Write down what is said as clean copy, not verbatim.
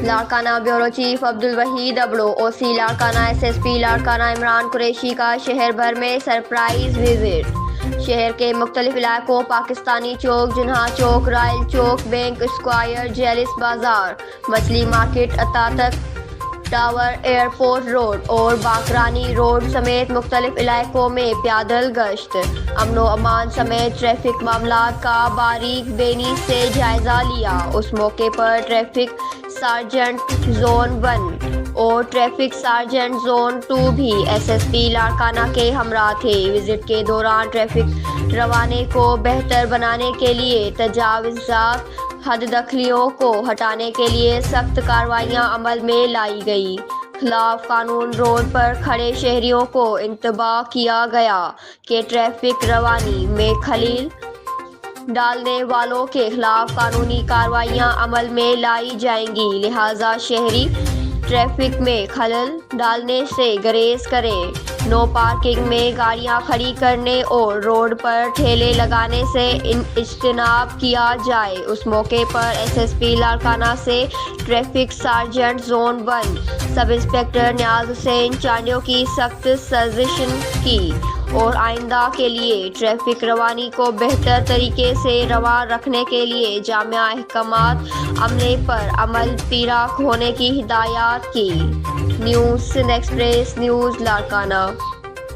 Larkana bureau chief Abdul Waheed Abro, OC Larkana SSP Larkana Imran Qureshi کا شہر بھر میں سرپرائز وزٹ۔ شہر کے مختلف علاقوں پاکستانی چوک، جناح چوک، رائل چوک، بینک اسکوائر، جیلس بازار، مچھلی مارکیٹ، اتاتک ٹاور، ایئرپورٹ روڈ اور باقرانی روڈ سمیت مختلف علاقوں میں پیدل گشت، امن و امان سمیت ٹریفک معاملات کا باریک بینی سے جائزہ لیا۔ اس موقع پر ٹریفک سارجنٹ زون 1 اور ٹریفک سارجنٹ زون 2 بھی SSP لاڑکانہ کے ہمراہ تھے۔ وزٹ کے دوران ٹریفک روانے کو بہتر بنانے کے لیے تجاوزات، حد دخلیوں کو ہٹانے کے لیے سخت کارروائیاں عمل میں لائی گئی۔ خلاف قانون روڈ پر کھڑے شہریوں کو انتباہ کیا گیا کہ ٹریفک روانی میں خلل ڈالنے والوں کے خلاف قانونی کارروائیاں عمل میں لائی جائیں گی، لہٰذا شہری ٹریفک میں خلل ڈالنے سے گریز کریں، نو پارکنگ میں گاڑیاں کھڑی کرنے اور روڈ پر ٹھیلے لگانے سے اجتناب کیا جائے۔ اس موقع پر SSP لاڑکانہ سے traffic sergeant zone 1 sub inspector Niaz Hussain Chandio کی سخت سرزنش کی اور آئندہ کے لیے ٹریفک روانی کو بہتر طریقے سے رواں رکھنے کے لیے جامع احکامات عملے پر عمل پیرا ہونے کی ہدایت کی۔ News Sindh express news Larkana.